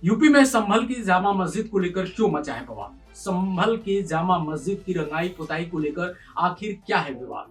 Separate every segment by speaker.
Speaker 1: UP में संभल की जामा मस्जिद को लेकर क्यों मचा है बवाल? संभल के जामा मस्जिद की रंगाई पुताई को लेकर आखिर क्या है विवाद?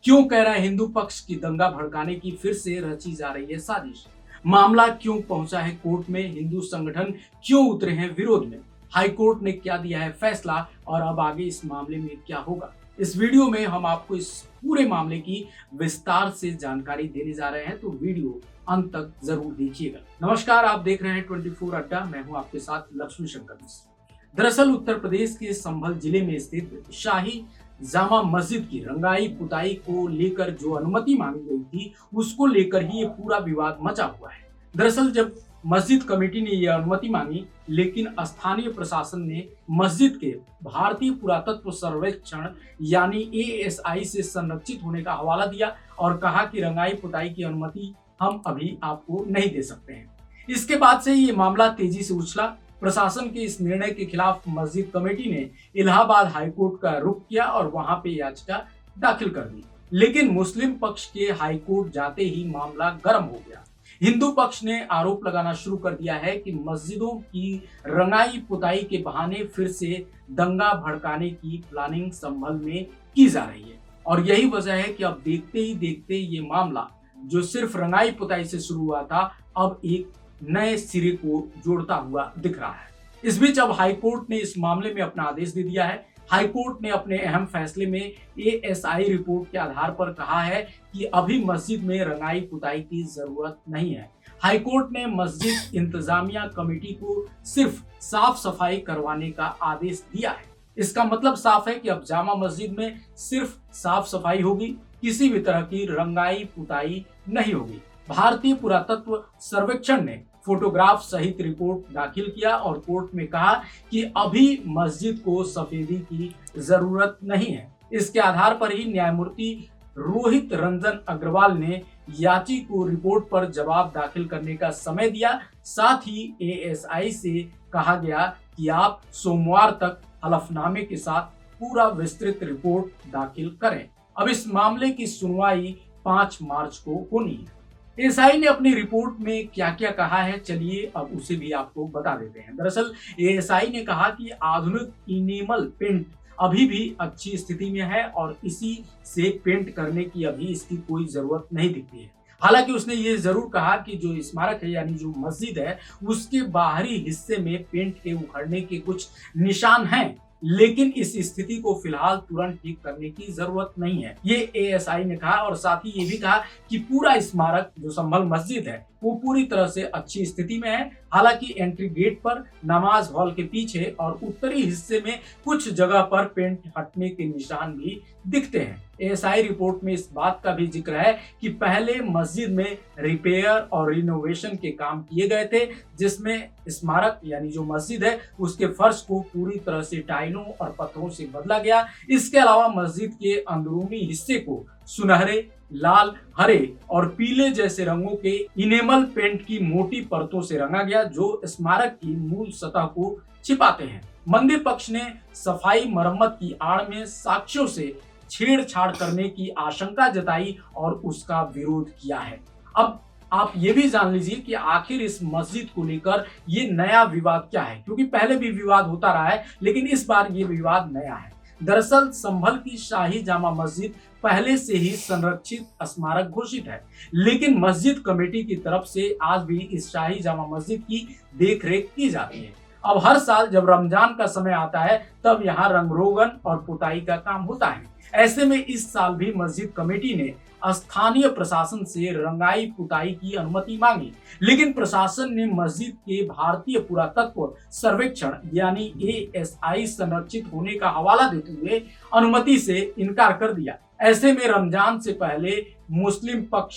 Speaker 1: क्यों कह रहा है हिंदू पक्ष की दंगा भड़काने की फिर से रची जा रही है साजिश? मामला क्यों पहुंचा है कोर्ट में? हिंदू संगठन क्यों उतरे हैं विरोध में? हाई कोर्ट ने क्या दिया है फैसला और अब आगे इस मामले में क्या होगा? इस वीडियो में हम आपको इस पूरे मामले की विस्तार से जानकारी देने जा रहे हैं, तो वीडियो अंत तक जरूर देखिएगा। नमस्कार, आप देख रहे हैं 24 अड्डा। मैं हूं आपके साथ लक्ष्मी शंकर मिश्र। दरअसल उत्तर प्रदेश के संभल जिले में स्थित शाही जामा मस्जिद की रंगाई पुताई को लेकर जो अनुमति मांगी गई थी, उसको लेकर ही ये पूरा विवाद मचा हुआ है। दरअसल जब मस्जिद कमेटी ने यह अनुमति मांगी, लेकिन स्थानीय प्रशासन ने मस्जिद के भारतीय पुरातत्व सर्वेक्षण यानी ASI से संरक्षित होने का हवाला दिया और कहा कि रंगाई पुताई की अनुमति हम अभी आपको नहीं दे सकते हैं। इसके बाद से ये मामला तेजी से उछला। प्रशासन के इस निर्णय के खिलाफ मस्जिद कमेटी ने इलाहाबाद हाईकोर्ट का रुख किया और वहां पे याचिका दाखिल कर दी, लेकिन मुस्लिम पक्ष के हाईकोर्ट जाते ही मामला गर्म हो गया। हिंदू पक्ष ने आरोप लगाना शुरू कर दिया है कि मस्जिदों की रंगाई पुताई के बहाने फिर से दंगा भड़काने की प्लानिंग संभल में की जा रही है और यही वजह है कि अब देखते ही देखते ये मामला जो सिर्फ रंगाई पुताई से शुरू हुआ था, अब एक नए सिरे को जोड़ता हुआ दिख रहा है। इस बीच अब हाईकोर्ट ने इस मामले में अपना आदेश दे दिया है। हाईकोर्ट ने अपने अहम फैसले में ASI रिपोर्ट के आधार पर कहा है कि अभी मस्जिद में रंगाई पुताई की जरूरत नहीं है। हाईकोर्ट ने मस्जिद इंतजामिया कमेटी को सिर्फ साफ सफाई करवाने का आदेश दिया है। इसका मतलब साफ है कि अब जामा मस्जिद में सिर्फ साफ सफाई होगी, किसी भी तरह की रंगाई पुताई नहीं होगी। भारतीय पुरातत्व सर्वेक्षण ने फोटोग्राफ सहित रिपोर्ट दाखिल किया और कोर्ट में कहा कि अभी मस्जिद को सफेदी की जरूरत नहीं है। इसके आधार पर ही न्यायमूर्ति रोहित रंजन अग्रवाल ने याची को रिपोर्ट पर जवाब दाखिल करने का समय दिया। साथ ही ASI से कहा गया कि आप सोमवार तक हलफनामे के साथ पूरा विस्तृत रिपोर्ट दाखिल करें। अब इस मामले की सुनवाई 5 मार्च को होनी है। ASI ने अपनी रिपोर्ट में क्या क्या कहा है, चलिए अब उसे भी आपको बता देते हैं। दरअसल ASI ने कहा कि आधुनिक इनेमल पेंट अभी भी अच्छी स्थिति में है और इसी से पेंट करने की अभी इसकी कोई जरूरत नहीं दिखती है। हालांकि उसने ये जरूर कहा कि जो स्मारक है यानी जो मस्जिद है, उसके बाहरी हिस्से में पेंट के उखड़ने के कुछ निशान हैं, लेकिन इस स्थिति को फिलहाल तुरंत ठीक करने की जरूरत नहीं है, ये ASI ने कहा। और साथ ही ये भी कहा कि पूरा स्मारक जो संभल मस्जिद है वो पूरी तरह से अच्छी स्थिति में है। हालांकि एंट्री गेट पर, नमाज हॉल के पीछे और उत्तरी हिस्से में कुछ जगह पर पेंट हटने के निशान भी दिखते हैं। ASI रिपोर्ट में इस बात का भी जिक्र है कि पहले मस्जिद में रिपेयर और रिनोवेशन के काम किए गए थे, जिसमें स्मारक यानी जो मस्जिद है उसके फर्श को पूरी तरह से टाइलों और पत्थरों से बदला गया। इसके अलावा मस्जिद के अंदरूनी हिस्से को सुनहरे, लाल, हरे और पीले जैसे रंगों के इनेमल पेंट की मोटी परतों से रंगा गया, जो स्मारक की मूल सतह को छिपाते हैं। मंदिर पक्ष ने सफाई मरम्मत की आड़ में साक्ष्यों से छेड़छाड़ करने की आशंका जताई और उसका विरोध किया है। अब आप ये भी जान लीजिए कि आखिर इस मस्जिद को लेकर ये नया विवाद क्या है, क्योंकि पहले भी विवाद होता रहा है, लेकिन इस बार ये विवाद नया है। दरअसल संभल की शाही जामा मस्जिद पहले से ही संरक्षित स्मारक घोषित है, लेकिन मस्जिद कमेटी की तरफ से आज भी इस शाही जामा मस्जिद की देखरेख की जाती है। अब हर साल जब रमजान का समय आता है, तब यहाँ रंगरोगन और पुताई का काम होता है। ऐसे में इस साल भी मस्जिद कमेटी ने स्थानीय प्रशासन से रंगाई पुताई की अनुमति मांगी, लेकिन प्रशासन ने मस्जिद के भारतीय पुरातत्व सर्वेक्षण यानी ASI संरक्षित होने का हवाला देते हुए अनुमति से इनकार कर दिया। ऐसे में रमजान से पहले मुस्लिम पक्ष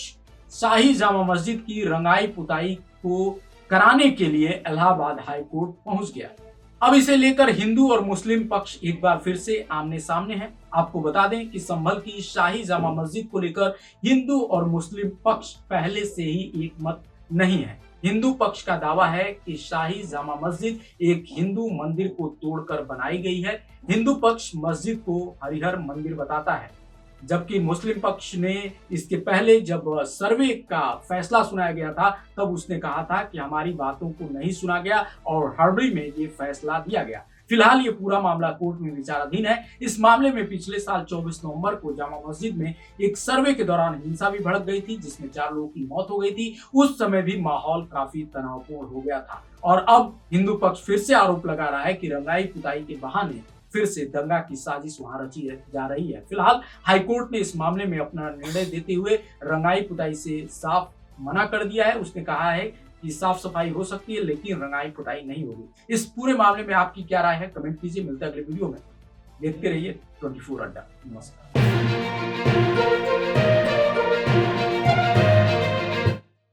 Speaker 1: शाही जामा मस्जिद की रंगाई पुताई को कराने के लिए इलाहाबाद हाईकोर्ट पहुंच गया। अब इसे लेकर हिंदू और मुस्लिम पक्ष एक बार फिर से आमने सामने हैं। आपको बता दें कि संभल की शाही जामा मस्जिद को लेकर हिंदू और मुस्लिम पक्ष पहले से ही एक मत नहीं है। हिंदू पक्ष का दावा है कि शाही जामा मस्जिद एक हिंदू मंदिर को तोड़कर बनाई गई है। हिंदू पक्ष मस्जिद को हरिहर मंदिर बताता है। जबकि मुस्लिम पक्ष ने इसके पहले जब सर्वे का फैसला सुनाया गया था तब उसने कहा था कि हमारी बातों को नहीं सुना गया और हड़बड़ी में ये फैसला दिया गया। फिलहाल ये पूरा मामला कोर्ट में विचाराधीन है। इस मामले में पिछले साल 24 नवंबर को जामा मस्जिद में एक सर्वे के दौरान हिंसा भी भड़क गई थी, जिसमें 4 लोगों की मौत हो गई थी। उस समय भी माहौल काफी तनावपूर्ण हो गया था और अब हिंदू पक्ष फिर से आरोप लगा रहा है कि रंगाई पुताई के बहाने फिर से दंगा की साजिश वहां रची जा रही है। फिलहाल हाईकोर्ट ने इस मामले में अपना निर्णय देते हुए रंगाई पुताई से साफ मना कर दिया है। उसने कहा है कि साफ सफाई हो सकती है लेकिन रंगाई पुताई नहीं होगी। इस पूरे मामले में आपकी क्या राय है, कमेंट कीजिए। मिलते हैं अगले वीडियो में। देखते रहिए 24 अड्डा। नमस्कार।